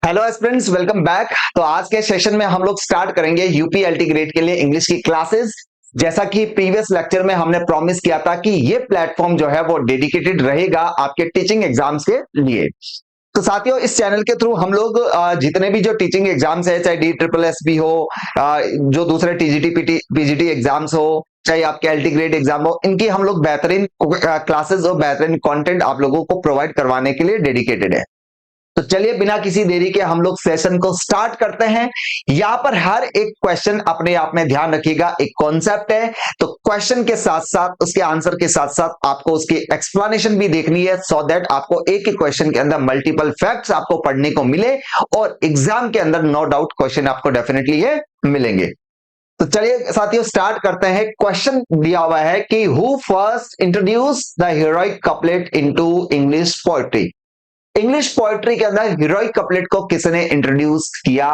Hello students, welcome back. तो आज के सेशन में हम लोग स्टार्ट करेंगे यूपीएलटी ग्रेड के लिए इंग्लिश की क्लासेस। जैसा कि प्रीवियस लेक्चर में हमने प्रॉमिस किया था कि ये प्लेटफॉर्म जो है वो डेडिकेटेड रहेगा आपके टीचिंग एग्जाम्स के लिए। तो साथियों, इस चैनल के थ्रू हम लोग जितने भी जो टीचिंग एग्जाम्स है, चाहे DSSS हो, जो दूसरे टीजीटी पीजीटी एग्जाम्स हो, चाहे आपके एलटी ग्रेड एग्जाम हो, इनकी हम लोग बेहतरीन क्लासेस और बेहतरीन कंटेंट आप लोगों को प्रोवाइड करवाने के लिए डेडिकेटेड है। तो चलिए बिना किसी देरी के हम लोग सेशन को स्टार्ट करते हैं। यहां पर हर एक क्वेश्चन अपने आप में ध्यान रखिएगा एक कॉन्सेप्ट है, तो क्वेश्चन के साथ साथ उसके आंसर के साथ साथ आपको उसकी एक्सप्लेनेशन भी देखनी है, सो दैट आपको एक ही क्वेश्चन के अंदर मल्टीपल फैक्ट्स आपको पढ़ने को मिले और एग्जाम के अंदर नो डाउट क्वेश्चन आपको डेफिनेटली ये मिलेंगे। तो चलिए साथियों स्टार्ट करते हैं। क्वेश्चन दिया हुआ है कि who first introduce the heroic couplet into English poetry. English poetry के अंदर हीरोइक कपलेट को किसने इंट्रोड्यूस किया।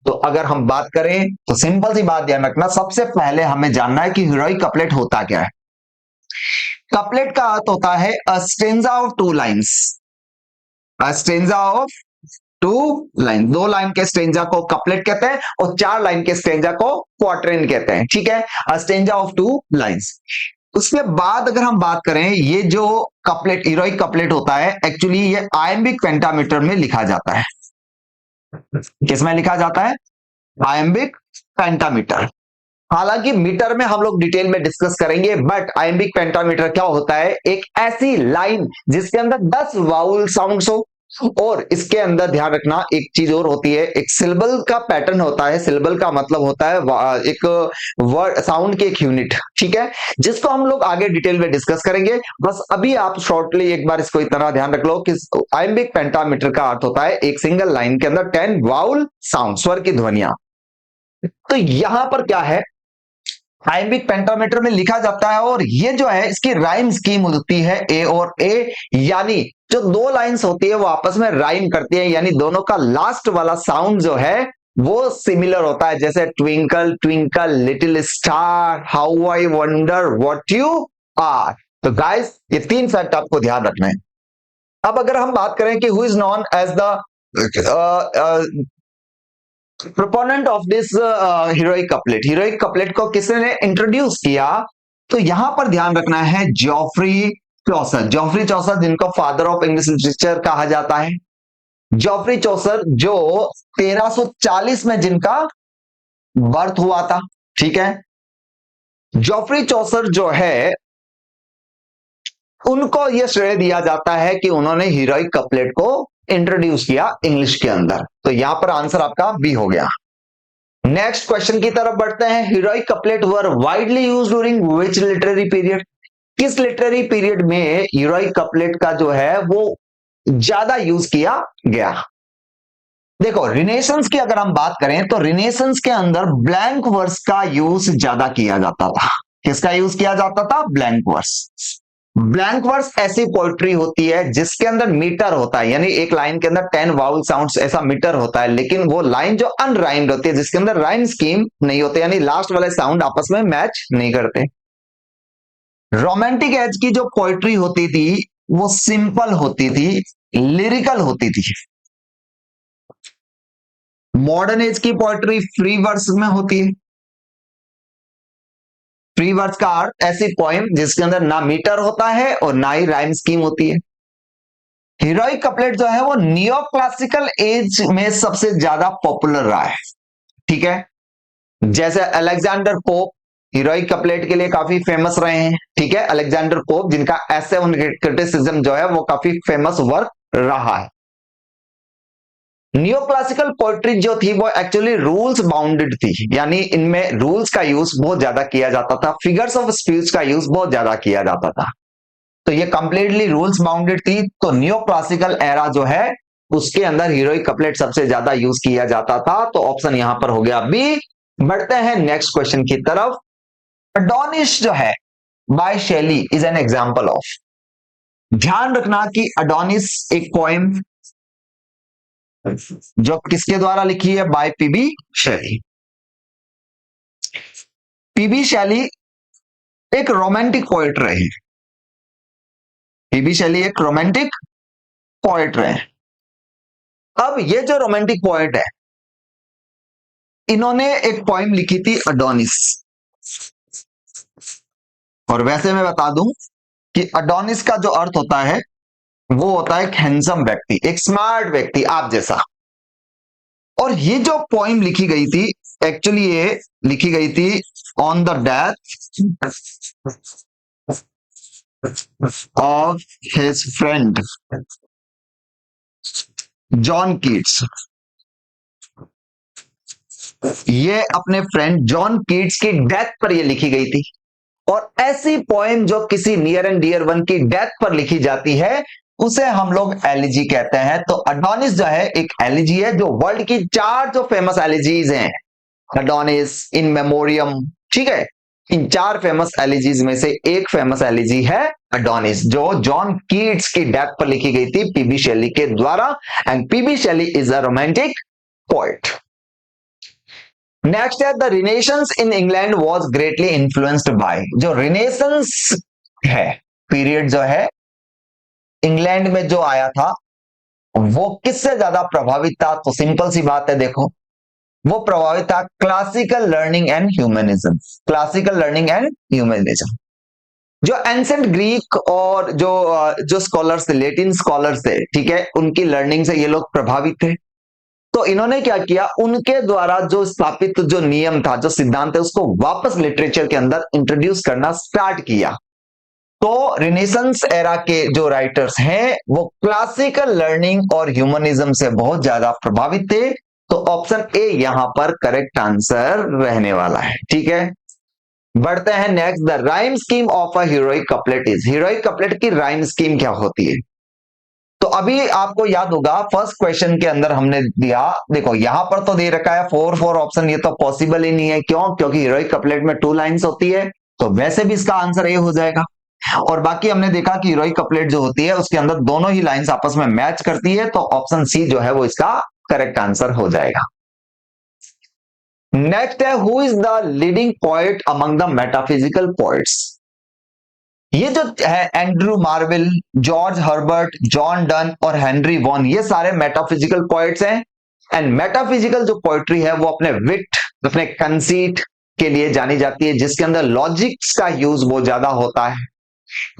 तो अगर हम बात करें तो सिंपल सी बात ध्यान रखना, सबसे पहले हमें जानना है कि हीरोइक कपलेट होता क्या है। कपलेट का अर्थ होता है a stanza of two lines. A stanza of two line, दो लाइन के स्टेंजा को कपलेट कहते हैं और चार लाइन के स्टेंजा को क्वार्टरन कहते हैं। ठीक है, a stanza of two lines. उसके बाद अगर हम बात करें, ये जो कपलेट हीरोइक कपलेट होता है, एक्चुअली ये आयम्बिक पेंटामीटर में लिखा जाता है। किसमें लिखा जाता है? Iambic pentameter. हालांकि मीटर में हम लोग डिटेल में डिस्कस करेंगे, बट आयम्बिक पेंटामीटर क्या होता है? एक ऐसी लाइन जिसके अंदर 10 वाउल साउंड्स हो, और इसके अंदर ध्यान रखना एक चीज और होती है, एक सिलेबल का पैटर्न होता है। सिलेबल का मतलब होता है एक वर्ड साउंड की एक यूनिट। ठीक है, जिसको हम लोग आगे डिटेल में डिस्कस करेंगे। बस अभी आप शॉर्टली एक बार इसको इतना ध्यान रख लो कि आयम्बिक पेंटामीटर का अर्थ होता है एक सिंगल लाइन के अंदर 10 वाउल साउंड, स्वर की ध्वनियां। तो यहां पर क्या है, आयम्बिक पेंटामीटर में लिखा जाता है, और ये जो है इसकी राइम स्कीम होती है ए और ए, यानी जो दो लाइंस होती है वो आपस में राइम करती है, यानी दोनों का लास्ट वाला साउंड जो है वो सिमिलर होता है। जैसे twinkle twinkle little star, how I wonder what you are. तो गाइस, ये तीन फैक्ट आपको ध्यान रखना है। अब अगर हम बात करें कि who is known as the proponent of this heroic couplet, heroic couplet को किसने इंट्रोड्यूस किया, तो यहां पर ध्यान रखना है जॉफ्री चौसर। जॉफ्री चौसर जिनको फादर ऑफ इंग्लिश लिटरेचर कहा जाता है। जॉफ्री चौसर जो 1340 में जिनका बर्थ हुआ था। ठीक है, जॉफ्री चौसर जो है उनको यह श्रेय दिया जाता है कि उन्होंने हीरोइक कपलेट को इंट्रोड्यूस किया इंग्लिश के अंदर। तो यहां पर आंसर आपका बी हो गया। नेक्स्ट क्वेश्चन की तरफ बढ़ते हैं। Heroic couplet were widely used during which literary period. किस लिटरेरी पीरियड में हीरोइक कपलेट का जो है वो ज्यादा यूज किया गया। देखो, रिनेसेंस की अगर हम बात करें तो रिनेसेंस के अंदर ब्लैंक वर्स का यूज ज्यादा किया जाता था। किसका यूज किया जाता था? Blank verse. ब्लैंक वर्स ऐसी पोइट्री होती है जिसके अंदर मीटर होता है, यानी एक लाइन के अंदर 10 वाउल साउंड्स ऐसा मीटर होता है, लेकिन वो लाइन जो अनराइम्ड होती है, जिसके अंदर राइम स्कीम नहीं होते, यानी लास्ट वाले साउंड आपस में मैच नहीं करते। रोमांटिक एज की जो पोइट्री होती थी वो सिंपल होती थी, लिरिकल होती थी। मॉडर्न एज की पोइट्री फ्री वर्स में होती है। फ्री वर्स का अर्थ ऐसी पोइम जिसके अंदर ना मीटर होता है और ना ही राइम स्कीम होती है। हीरोइक कपलेट जो है वो नियो क्लासिकल एज में सबसे ज्यादा पॉपुलर रहा है। ठीक है, जैसे अलेक्जेंडर पोप हीरोइक कपलेट के लिए काफी फेमस रहे हैं। ठीक है, अलेक्जेंडर पोप जिनका ऐसे क्रिटिसिज्म जो है वो काफी फेमस वर्क रहा है। नियो क्लासिकल पोएट्री जो थी वो एक्चुअली रूल्स बाउंडेड थी, यानी इनमें रूल्स का यूज बहुत ज्यादा किया जाता था, फिगर्स ऑफ स्पीच का यूज बहुत ज्यादा किया जाता था। तो ये कंप्लीटली रूल्स बाउंडेड थी। तो नियो क्लासिकल एरा जो है उसके अंदर हीरोइक कपलेट सबसे ज्यादा यूज किया जाता था। तो ऑप्शन यहां पर हो गया बी। बढ़ते हैं नेक्स्ट क्वेश्चन की तरफ। अडोनिस जो है by Shelley is an example of. ध्यान रखना कि अडोनिस एक पोएम जो किसके द्वारा लिखी है? Bye PB Shelley. PB Shelley एक रोमांटिक पोएट रहे। पीबी शैली एक रोमांटिक पोएट रहे। अब ये जो रोमांटिक पोएट है, इन्होंने एक पोइम लिखी थी अडोनिस। और वैसे मैं बता दूं कि अडोनिस का जो अर्थ होता है वो होता है एक हैंडसम व्यक्ति, एक स्मार्ट व्यक्ति, आप जैसा। और ये जो पोइम लिखी गई थी, एक्चुअली ये लिखी गई थी on the death of his friend John Keats. ये अपने फ्रेंड जॉन कीट्स की डेथ पर ये लिखी गई थी। और ऐसी पोएम जो किसी नियर एंड डियर वन की डेथ पर लिखी जाती है उसे हम लोग एलिजी कहते हैं। तो अडोनिस जो है एक एलिजी है, जो वर्ल्ड की 4 जो फेमस एलिजीज हैं, अडोनिस, इन मेमोरियम, ठीक है, इन 4 फेमस एलिजीज में से एक फेमस एलिजी है अडोनिस, जो जॉन कीट्स की डेथ पर लिखी गई थी पीबी शेली के द्वारा। And PB Shelley is a romantic poet. Next है the renaissance in England was greatly influenced by. जो रिनेसेंस है पीरियड जो है इंग्लैंड में जो आया था वो किससे ज्यादा प्रभावित था? तो सिंपल सी बात है, देखो, वो प्रभावित था classical learning and humanism. Classical learning and humanism, जो एंसेंट ग्रीक और जो स्कॉलर्स थे, लेटिन स्कॉलर्स थे, ठीक है, उनकी लर्निंग से ये लोग प्रभावित थे। तो इन्होंने क्या किया, उनके द्वारा जो स्थापित जो नियम था, जो सिद्धांत है, उसको वापस लिटरेचर के अंदर इंट्रोड्यूस करना स्टार्ट किया। तो रिनेसेंस एरा के जो राइटर्स हैं वो क्लासिकल लर्निंग और ह्यूमनिज्म से बहुत ज्यादा प्रभावित थे। तो ऑप्शन ए यहां पर करेक्ट आंसर रहने वाला है, ठीक है। बढ़ते हैं next, the rhyme scheme of a heroic couplet is. Heroic couplet की राइम स्कीम क्या होती है? तो अभी आपको याद होगा फर्स्ट क्वेश्चन के अंदर हमने दिया, देखो यहां पर तो दे रखा है 4 ऑप्शन, ये तो पॉसिबल ही नहीं है। क्यों? क्योंकि हीरोइक कपलेट में 2 लाइंस होती है, तो वैसे भी इसका आंसर ए हो जाएगा। और बाकी हमने देखा कि हीरोइक कपलेट जो होती है उसके अंदर दोनों ही लाइंस आपस में मैच करती है, तो ऑप्शन सी जो है वो इसका करेक्ट आंसर हो जाएगा। नेक्स्ट है, who is the leading poet among the metaphysical poets. ये जो है Andrew marvel, George Herbert, John Donne और हेनरी वॉन, ये सारे मेटाफिजिकल पोएट्स हैं। एंड मेटाफिजिकल जो पोएट्री है वो अपने विट, अपने कंसीट के लिए जानी जाती है, जिसके अंदर लॉजिक्स का यूज बहुत ज्यादा होता है,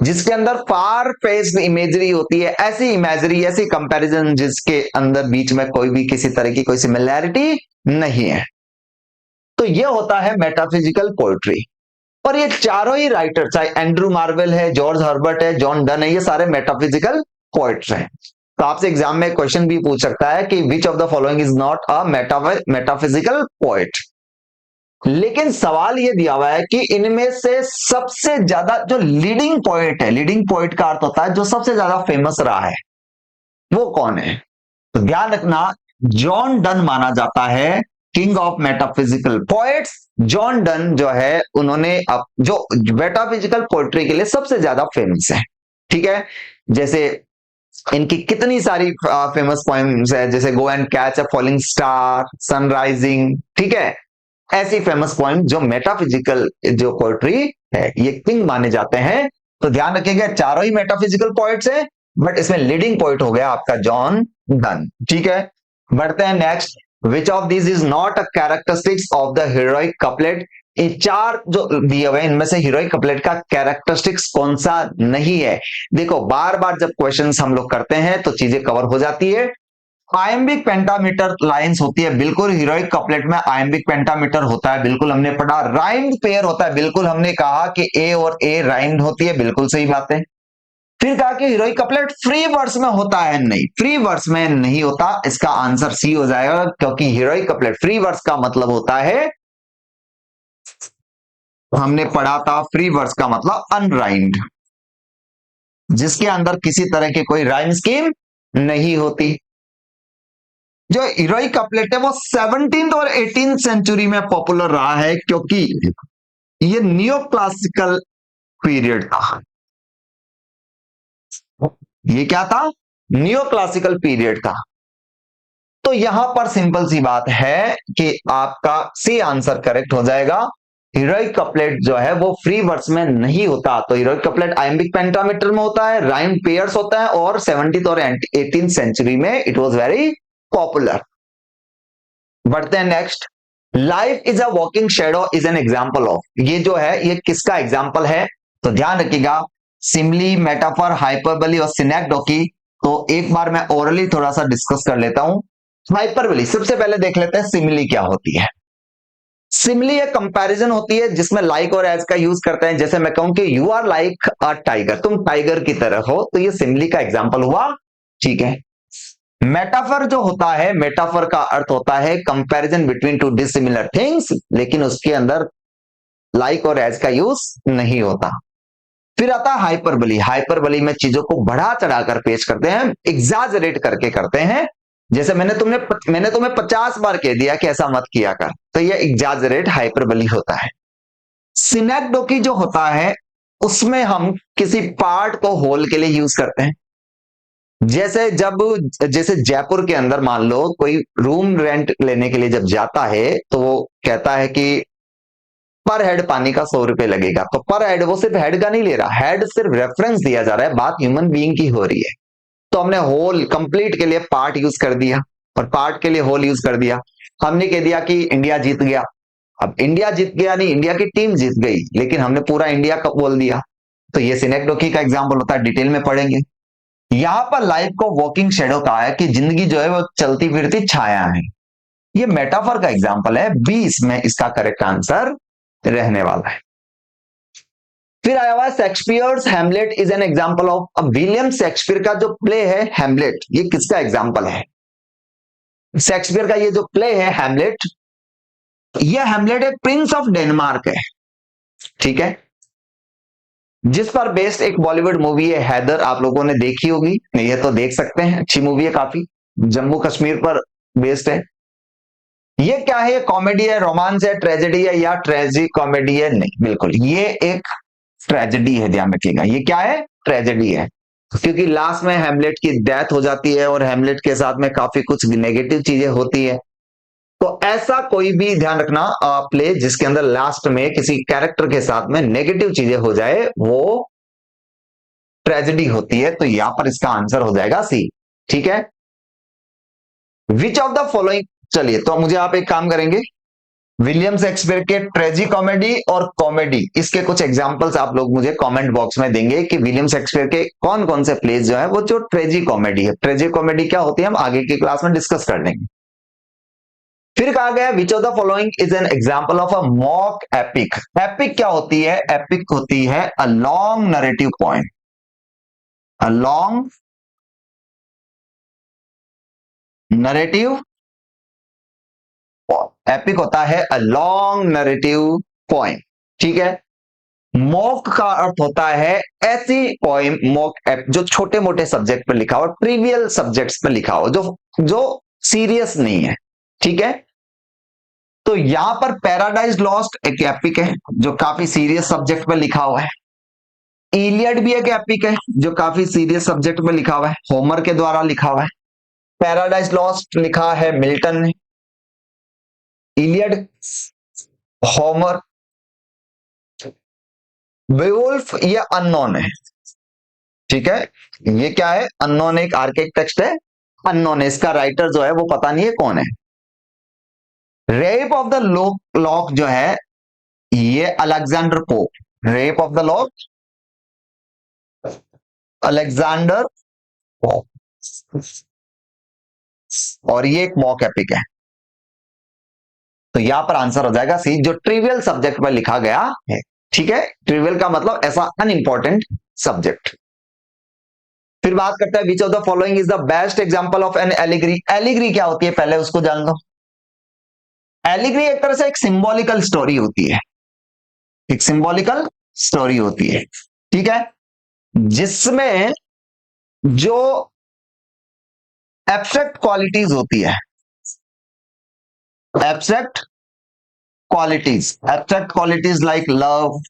जिसके अंदर फार फेस्ड इमेजरी होती है, ऐसी इमेजरी, ऐसी कंपैरिजन जिसके अंदर बीच में कोई भी किसी तरह की कोई सिमिलैरिटी नहीं है। तो ये होता है मेटाफिजिकल पोएट्री। और ये चारों ही राइटर, चाहे एंड्रू मार्वेल है, जॉर्ज हर्बर्ट है, जॉन डन है, ये सारे मेटाफिजिकल पोएट्स हैं। तो आपसे एग्जाम में क्वेश्चन भी पूछ सकता है कि विच of the following is not a metaphysical poet. लेकिन सवाल ये दिया हुआ है कि इनमें से सबसे ज्यादा जो लीडिंग पोएट है, लीडिंग पोएट का अर्थ होता है जो सबसे ज्यादा फेमस रहा है, वो कौन है? तो ध्यान रखना, जॉन डन माना जाता है king of metaphysical poets. John Donne जो है उन्होंने जो मेटाफिजिकल पोएट्री के लिए सबसे ज्यादा फेमस है, ठीक है। जैसे इनकी कितनी सारी फेमस पोएम्स है, जैसे go and catch a falling star, sunrising, ठीक है। ऐसी फेमस पोएम जो मेटाफिजिकल जो पोएट्री है, ये किंग माने जाते हैं। तो ध्यान रखिएगा, चारों ही मेटाफिजिकल पोएट्स हैं, बट इसमें लीडिंग पोएट हो गया आपका जॉन डन, ठीक है। बढ़ते हैं next, which of this is not a characteristics of the heroic couplet. ये 4 जो दिए हुए इनमें से हीरोइक कपलेट का कैरेक्टरिस्टिक्स कौन सा नहीं है? देखो बार बार जब क्वेश्चंस हम लोग करते हैं तो चीजें कवर हो जाती है। आयम्बिक पेंटामीटर लाइंस होती है, बिल्कुल हीरोइक कपलेट में आयम्बिक पेंटामीटर होता है, बिल्कुल हमने पढ़ा। राइम्ड पेयर होता है, बिल्कुल हमने कहा कि ए और ए राइम्ड होती है, बिल्कुल सही बात है। फिर कहा कि हीरोइक कपलेट फ्री वर्स में होता है, नहीं, फ्री वर्स में नहीं होता, इसका आंसर सी हो जाएगा, क्योंकि हीरोइक कपलेट फ्री वर्स का मतलब होता है, हमने पढ़ा था फ्री वर्स का मतलब अनराइम्ड, जिसके अंदर किसी तरह की कोई राइम स्कीम नहीं होती। जो हीरोइक कपलेट है वो 17th और 18th सेंचुरी में पॉपुलर रहा है, क्योंकि ये नियो क्लासिकल पीरियड था। ये क्या था? नियो क्लासिकल पीरियड था। तो यहां पर सिंपल सी बात है कि आपका सी आंसर करेक्ट हो जाएगा। हीरोइक कपलेट जो है वो फ्री वर्स में नहीं होता। तो हीरोइक कपलेट आयम्बिक पेंटामीटर में होता है, राइम पेयर्स होता है, और 17th और 18th सेंचुरी में इट वाज वेरी पॉपुलर। बढ़ते हैं next. Life is a walking shadow is an example of, ये जो है ये किसका एग्जाम्पल है? तो ध्यान रखिएगा, सिमली, मेटाफर, हाइपरबली और सिनेक्डोकी। तो एक बार मैं ओरली थोड़ा सा डिस्कस कर लेता हूं। हाइपरबली सबसे पहले देख लेते हैं सिमली क्या होती है। सिमली एक कंपैरिजन होती है जिसमें लाइक और एज का यूज करते हैं। जैसे मैं कहूं कि you are like a tiger, तुम टाइगर की तरह हो, तो ये सिमली का एग्जाम्पल हुआ। ठीक है। मेटाफर जो होता है, मेटाफर का अर्थ होता है comparison between two dissimilar things, लेकिन उसके अंदर लाइक और एज का यूज नहीं होता। फिर आता है हाइपरबली। हाइपरबली में चीजों को बढ़ा चढ़ाकर पेश करते हैं, एग्जाजरेट करके करते हैं। जैसे मैंने तुम्हें 50 बार कह दिया कि ऐसा मत किया कर, तो ये एग्जाजरेट हाइपरबली होता है। सिनेक्डोकी जो होता है उसमें हम किसी पार्ट को होल के लिए यूज करते हैं। जैसे जयपुर के अंदर मान लो कोई रूम रेंट लेने के लिए जब जाता है तो वो कहता है कि पर हेड पानी का 100 रुपए लगेगा, तो पर हेड वो सिर्फ हेड का नहीं ले रहा, हेड सिर्फ रेफरेंस दिया जा रहा है, बात ह्यूमन बीइंग की हो रही है। तो हमने होल कंप्लीट के लिए पार्ट यूज कर दिया और पार्ट के लिए होल यूज कर दिया। हमने कह दिया कि इंडिया जीत गया। अब इंडिया जीत गया नहीं, इंडिया की टीम जीत गई, लेकिन हमने पूरा इंडिया का बोल दिया। तो ये सिनेक्डोकी का एग्जाम्पल होता है, डिटेल में पढ़ेंगे। यहां पर लाइफ को वॉकिंग शेडो कहा है कि जिंदगी जो है वो चलती फिरती छाया है। ये मेटाफर का एग्जाम्पल है, 20 में इसका करेक्ट आंसर रहने वाला है। फिर आया हुआ Shakespeare's Hamlet is an example of. अब विलियम शेक्सपियर का जो प्ले है हैमलेट, ये किसका एग्जाम्पल है? शेक्सपियर का ये जो प्ले है हैमलेट, ये हैमलेट एक प्रिंस ऑफ डेनमार्क है। ठीक है। जिस पर बेस्ड एक बॉलीवुड मूवी है हैदर, आप लोगों ने देखी होगी, नहीं है तो देख सकते हैं, अच्छी मूवी है काफी, जम्मू कश्मीर पर बेस्ड है। ये क्या है? ये कॉमेडी है, रोमांस है, ट्रेजेडी है या ट्रेजी कॉमेडी है? नहीं, बिल्कुल ये एक ट्रेजेडी है, ध्यान रखिएगा। ये क्या है? ट्रेजेडी है, क्योंकि लास्ट में हैमलेट की डेथ हो जाती है और हैमलेट के साथ में काफी कुछ नेगेटिव चीजें होती है। तो ऐसा कोई भी ध्यान रखना प्ले जिसके अंदर लास्ट में किसी कैरेक्टर के साथ में नेगेटिव चीजें हो जाए वो ट्रेजेडी होती है। तो यहां पर इसका आंसर हो जाएगा सी। ठीक है। विच ऑफ द फॉलोइंग, चलिए तो मुझे आप एक काम करेंगे, विलियम शेक्सपियर के ट्रेजी कॉमेडी और कॉमेडी, इसके कुछ एग्जांपल्स आप लोग मुझे कमेंट बॉक्स में देंगे कि विलियम शेक्सपियर के कौन कौन से प्लेज जो है वो जो ट्रेजी कॉमेडी है। ट्रेजी कॉमेडी क्या होती है हम आगे की क्लास में डिस्कस कर लेंगे। फिर कहा गया which of the following is an example of a mock epic. Epic क्या होती है? एपिक होती है a long narrative point, a long narrative. Epic होता है अ लॉन्ग नरेटिव पॉइंट। ठीक है। मॉक का अर्थ होता है ऐसी पोइम, मॉक एप जो छोटे मोटे सब्जेक्ट पर लिखा हो, ट्रिवियल सब्जेक्ट्स पर लिखा हो, जो जो सीरियस नहीं है। ठीक है। तो यहां पर पैराडाइज लॉस्ट एक एपिक है जो काफी सीरियस सब्जेक्ट पर लिखा हुआ है। इलियड भी एक एपिक है जो काफी सीरियस सब्जेक्ट पर लिखा हुआ है, होमर के द्वारा लिखा हुआ है। पैराडाइज लॉस्ट लिखा है मिल्टन ने, इलियड, होमर। बेवुल्फ ये अननोन है। ठीक है। ये क्या है? अननोन, एक आर्केक टेक्स्ट है, अननोन है, इसका राइटर जो है वो पता नहीं है कौन है। रेप ऑफ द लॉक जो है ये Alexander pope, rape of the lock Alexander pope, और ये एक मॉक एपिक है। तो यहां पर आंसर हो जाएगा सी, जो ट्रिवियल सब्जेक्ट पर लिखा गया है। ठीक है। ट्रिवियल का मतलब ऐसा अनइंपॉर्टेंट सब्जेक्ट। फिर बात करते हैं which of the following is the best example of an एलिग्री। एलिग्री क्या होती है पहले उसको जान लो। एलिग्री एक तरह से एक सिंबॉलिकल स्टोरी होती है, एक सिंबॉलिकल स्टोरी होती है। ठीक है। जिसमें जो एब्स्ट्रैक्ट क्वालिटीज होती है, abstract qualities like love,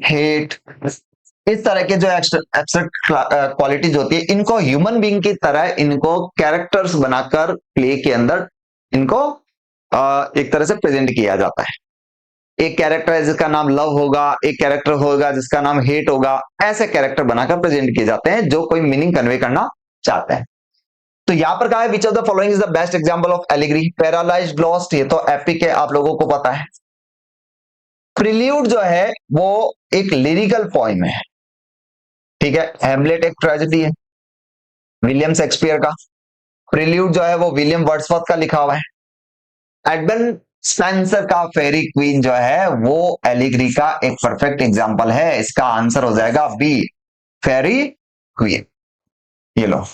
hate, इस तरह के जो एब्स्ट्रैक्ट क्वालिटीज होती है, इनको ह्यूमन बीइंग की तरह इनको कैरेक्टर्स बनाकर प्ले के अंदर इनको एक तरह से प्रेजेंट किया जाता है। एक कैरेक्टर है जिसका नाम लव होगा, एक कैरेक्टर होगा जिसका नाम हेट होगा, ऐसे कैरेक्टर बनाकर प्रेजेंट किए जाते हैं जो कोई मीनिंग कन्वे करना चाहते हैं। तो यहां पर कहा है विच of the following is the best example of allegory. Paralysed lost, ये तो एपिक है, आप लोगों को पता है। प्रिल्यूड जो है वो एक लिरिकल पोएम है, ठीक है। हैमलेट एक ट्रेजेडी है विलियम शेक्सपियर का। प्रिल्यूड जो है वो विलियम वर्ड्सवर्थ का लिखा हुआ है। एडमंड स्पेंसर का फेरी क्वीन जो है वो एलिग्री का एक परफेक्ट एग्जांपल है। इसका आंसर हो जाएगा बी, फेरी क्वीन। ये लो,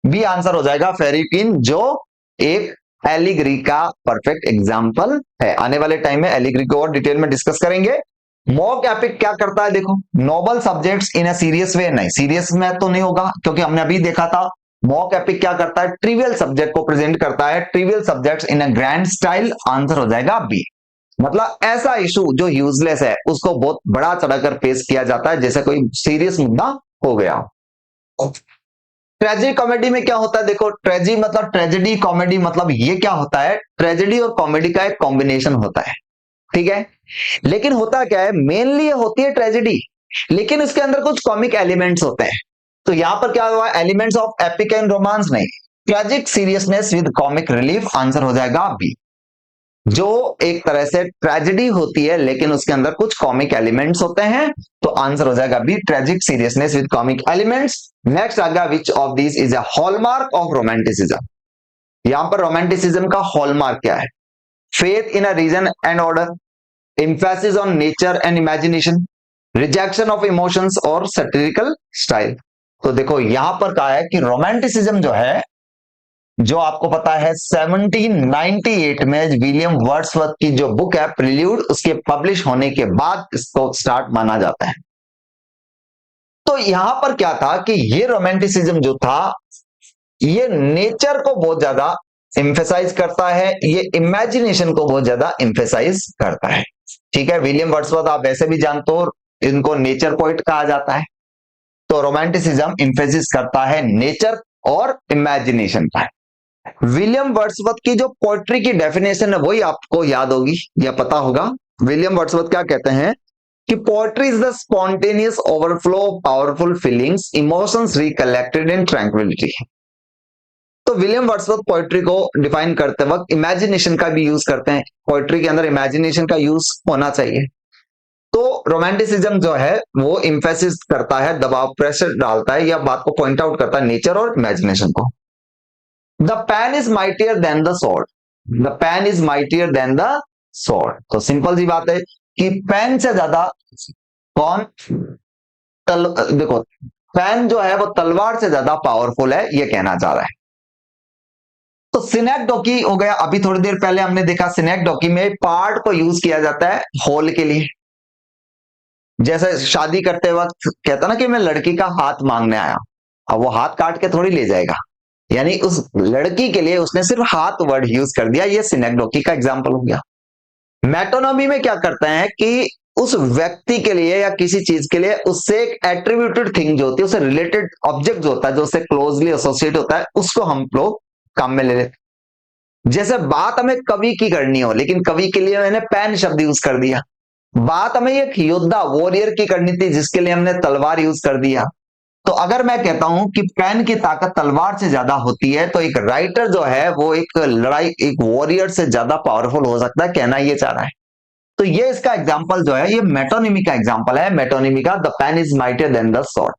बी आंसर हो जाएगा फेरी क्वीन, जो एक एलिग्री का परफेक्ट एग्जांपल है। आने वाले टाइम में एलिग्री को और डिटेल में डिस्कस करेंगे। मॉक एपिक क्या करता है, देखो, noble subjects in a serious way, नहीं सीरियस में तो नहीं होगा क्योंकि हमने अभी देखा था। मॉक एपिक क्या करता है, ट्रिवियल सब्जेक्ट को प्रेजेंट करता है, trivial subjects in a grand style. Answer हो जाएगा बी। मतलब ऐसा इशू जो यूजलेस है उसको बहुत बड़ा चढ़ाकर पेश किया जाता है, जैसे कोई सीरियस मुद्दा हो गया। ट्रेजेडी कॉमेडी में क्या होता है, देखो, ट्रेजेडी मतलब ट्रेजेडी, कॉमेडी मतलब ये क्या होता है, ट्रेजेडी और कॉमेडी का एक कॉम्बिनेशन होता है, ठीक है। लेकिन होता क्या है, मेनली होती है ट्रेजेडी, लेकिन इसके अंदर कुछ कॉमिक एलिमेंट्स होते हैं। तो यहां पर क्या हुआ, elements of epic and romance नहीं, tragic seriousness with comic relief. Answer हो जाएगा बी। जो एक तरह से ट्रेजेडी होती है लेकिन उसके अंदर कुछ कॉमिक एलिमेंट्स होते हैं, तो आंसर हो जाएगा B, tragic seriousness with comic elements. Next आ गया, which of this is a hallmark of romanticism. यहां पर रोमांटिसिज्म का हॉलमार्क क्या है, faith in a reason and order, emphasis on nature and imagination, rejection of emotions और satirical style। तो देखो यहां पर कहा है कि रोमांटिसिज्म जो है, जो आपको पता है 1798 में विलियम वर्ड्सवर्थ की जो बुक है प्रिल्यूड, उसके पब्लिश होने के बाद इसको स्टार्ट माना जाता है। तो यहां पर क्या था कि ये रोमांटिसिज्म जो था ये नेचर को बहुत ज्यादा एम्फेसाइज करता है, ये इमेजिनेशन को बहुत ज्यादा एम्फेसाइज करता है, ठीक है। विलियम वर्ड्सवर्थ आप वैसे भी जानते हो, इनको नेचर पोइट कहा जाता है। तो रोमांटिसिज्म एम्फेसिस करता है नेचर और इमेजिनेशन का। विलियम वर्ड्सवर्थ की जो पोएट्री की डेफिनेशन है वही आपको याद होगी या पता होगा। विलियम वर्ड्सवर्थ क्या कहते हैं कि poetry is the spontaneous overflow of powerful feelings, emotions recollected in tranquillity. तो विलियम वर्ड्सवर्थ पोएट्री को डिफाइन करते वक्त इमेजिनेशन का भी यूज करते हैं, पोएट्री के अंदर इमेजिनेशन का यूज होना चाहिए। तो रोमांटिसिज्म जो है वो इम्फेसिस करता है, दबाव, प्रेशर डालता है, या बात को पॉइंट आउट करता है नेचर और इमेजिनेशन को। The pen is mightier than the sword, the pen is mightier than the sword. तो सिंपल सी बात है कि पेन से ज्यादा कौन, देखो, पेन जो है वो तलवार से ज्यादा पावरफुल है, ये कहना चाह रहा है। तो सिनेक्डोकी हो गया, अभी थोड़ी देर पहले हमने देखा सिनेक्डोकी में पार्ट को यूज किया जाता है होल के लिए। जैसे शादी करते वक्त कहता ना कि मैं लड़की का हाथ मांगने आया, अब वो हाथ काट के थोड़ी ले जाएगा, यानी उस लड़की के लिए उसने सिर्फ हाथ वर्ड यूज कर दिया, ये सिनेक्डोकी का एग्जाम्पल हो गया। मेटोनॉमी में क्या करते हैं कि उस व्यक्ति के लिए या किसी चीज के लिए उससे एक एट्रीब्यूटेड थिंग जो होती है, उससे रिलेटेड ऑब्जेक्ट जो होता है, जो उससे क्लोजली एसोसिएट होता है, उसको हम लोग काम में ले लेते। जैसे बात हमें कवि की करनी हो लेकिन कवि के लिए मैंने पेन शब्द यूज कर दिया, बात हमें एक योद्धा वॉरियर की करनी थी जिसके लिए हमने तलवार यूज कर दिया। तो अगर मैं कहता हूं कि पेन की ताकत तलवार से ज्यादा होती है, तो एक राइटर जो है वो एक लड़ाई, एक वॉरियर से ज्यादा पावरफुल हो सकता है, कहना ये चाह रहा है। तो ये इसका एग्जाम्पल जो है ये मेटोनिमी का एग्जाम्पल है, मेटोनिमी का, the pen is mightier than the sword.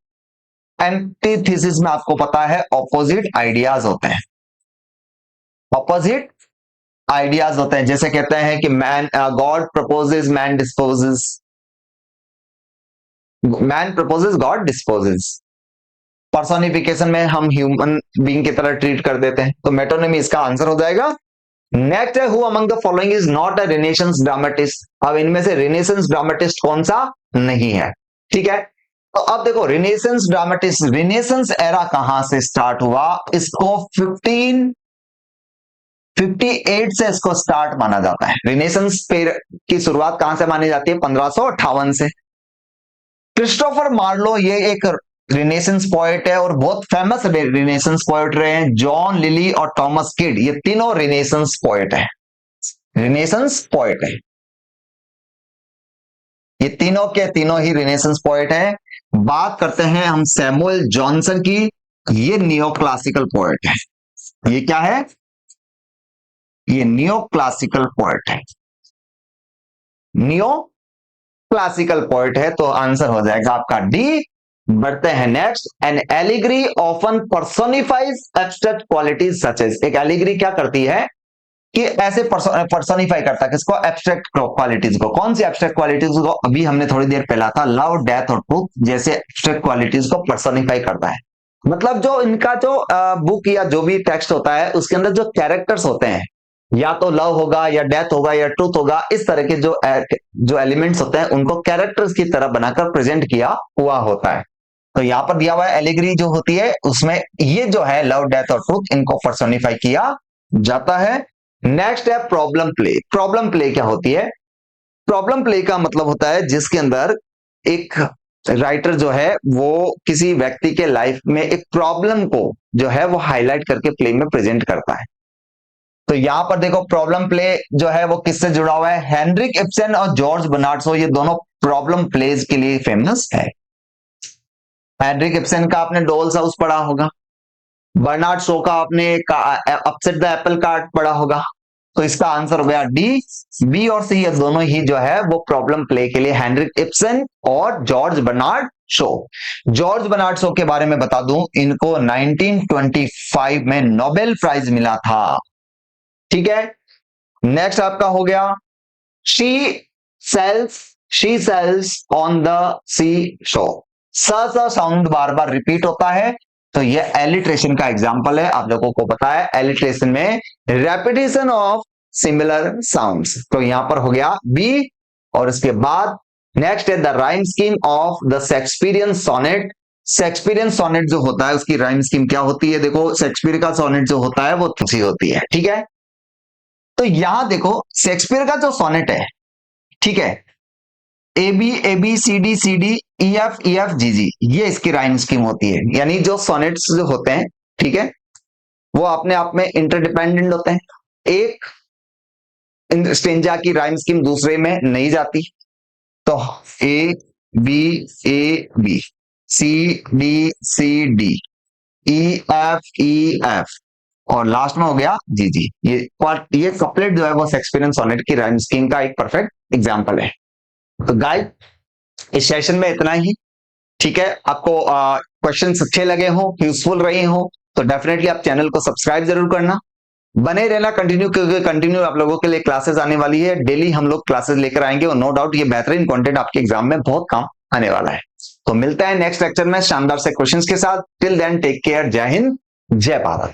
Antithesis में आपको पता है ऑपोजिट आइडियाज होते हैं, ऑपोजिट आइडियाज होते हैं। जैसे कहते हैं कि man, God proposes man dispossess, man proposes God disposes. Personification में हम ह्यूमन बीइंग की तरह ट्रीट कर देते हैं, तो मेटोनिमी इसका आंसर हो जाएगा। नेक्स्ट है, who among the following is not a renaissance dramatist. अब इनमें से रेनेसेंस ड्रामेटिस्ट कौन सा नहीं है, ठीक है। तो अब देखो रेनेसेंस ड्रामेटिस्ट, रेनेसेंस एरा कहां से स्टार्ट हुआ, इसको 1558 से इसको स्टार्ट माना जाता है। रेनेसेंस की शुरुआत कहां से मानी जाती है, 1558 से। क्रिस्टोफर मार्लो ये एक रिनेसेंस पोएट है और बहुत फेमस रिनेसेंस पोएट रहे हैं। जॉन लिली और थॉमस किड, ये तीनों रिनेसेंस पोएट है, रिनेसेंस पोएट है, ये तीनों के तीनों ही रिनेसेंस पोएट है। बात करते हैं हम सैमुअल जॉनसन की, ये नियो क्लासिकल पोएट है। ये क्या है? ये नियो क्लासिकल पोएट है। नियो क्लासिकल पोएट है, तो आंसर हो जाएगा आपका डी। बढ़ते हैं नेक्स्ट। एन एलिग्री often personifies abstract qualities such as. एक एलिग्री क्या करती है कि ऐसे पर्सोनिफाई करता है किसको? एब्स्ट्रैक्ट क्वालिटीज को। कौन सी एब्स्ट्रैक्ट क्वालिटीज को? अभी हमने थोड़ी देर पहला था, लव, डेथ और ट्रूथ जैसे एब्स्ट्रैक्ट क्वालिटीज को पर्सोनिफाई करता है। मतलब जो इनका जो बुक या जो भी टेक्स्ट होता है उसके अंदर जो कैरेक्टर्स होते हैं, या तो लव होगा या डेथ होगा या ट्रूथ होगा, इस तरह के जो एलिमेंट्स होते हैं उनको कैरेक्टर्स की तरह बनाकर प्रेजेंट किया हुआ होता है। तो यहाँ पर दिया हुआ है एलिग्री जो होती है उसमें ये जो है लव, डेथ और ट्रूथ इनको पर्सोनिफाई किया जाता है। नेक्स्ट है प्रॉब्लम प्ले। प्रॉब्लम प्ले क्या होती है? प्रॉब्लम प्ले का मतलब होता है जिसके अंदर एक राइटर जो है वो किसी व्यक्ति के लाइफ में एक प्रॉब्लम को जो है वो हाईलाइट करके प्ले में प्रेजेंट करता है। तो यहां पर देखो प्रॉब्लम प्ले जो है वो किससे जुड़ा हुआ है? हेनरिक इब्सन और जॉर्ज बर्नार्ड शॉ, ये दोनों प्रॉब्लम प्लेज के लिए फेमस है। हेनरिक इब्सन का आपने डॉल्स हाउस पढ़ा होगा, बर्नार्ड शॉ का आपने अपसेट द एप्पल कार्ट पढ़ा होगा। तो इसका आंसर हो गया डी। बी और सी ये दोनों ही जो है वो प्रॉब्लम प्ले के लिए, हेनरिक इब्सन और George Bernard Shaw. George Bernard Shaw के बारे में बता दूं, इनको 1925 में नोबेल प्राइज मिला था। ठीक है, नेक्स्ट आपका हो गया she sells on the sea shore. सा साउंड बार बार रिपीट होता है, तो ये एलिट्रेशन का एग्जांपल है। आप लोगों को पता है एलिट्रेशन में रेपिटेशन ऑफ सिमिलर साउंड्स, तो यहां पर हो गया बी। और इसके बाद नेक्स्ट है the rhyme scheme of the Shakespearean sonnet. Shakespearean sonnet जो होता है उसकी राइम स्कीम क्या होती है? देखो शेक्सपियर का सोनेट जो होता है वो थ्री होती है। ठीक है, तो यहां देखो शेक्सपियर का जो सोनेट है, ठीक है, A B C D E F G G, ये इसकी राइम स्कीम होती है। यानी जो सोनेट्स जो होते हैं, ठीक है, वो अपने आप में इंटरडिपेंडेंट होते हैं। एक स्टेंजा की राइम स्कीम दूसरे में नहीं जाती। तो A B C D E F और लास्ट में हो गया जी जी। ये कपलेट जो है वो शेक्सपियरियन सोनेट की राइम स्कीम का एक परफेक्ट एग्जांपल है। तो गाइस इस सेशन में इतना ही। ठीक है, आपको क्वेश्चंस अच्छे लगे हो, यूजफुल रहे हो, तो डेफिनेटली आप चैनल को सब्सक्राइब जरूर करना, बने रहना कंटिन्यू, क्योंकि कंटिन्यू आप लोगों के लिए क्लासेस आने वाली है। डेली हम लोग क्लासेस लेकर आएंगे और नो डाउट ये बेहतरीन कंटेंट आपके एग्जाम में बहुत काम आने वाला है। तो मिलता है नेक्स्ट लेक्चर में शानदार से क्वेश्चंस के साथ। टिल देन टेक केयर, जय हिंद, जय भारत।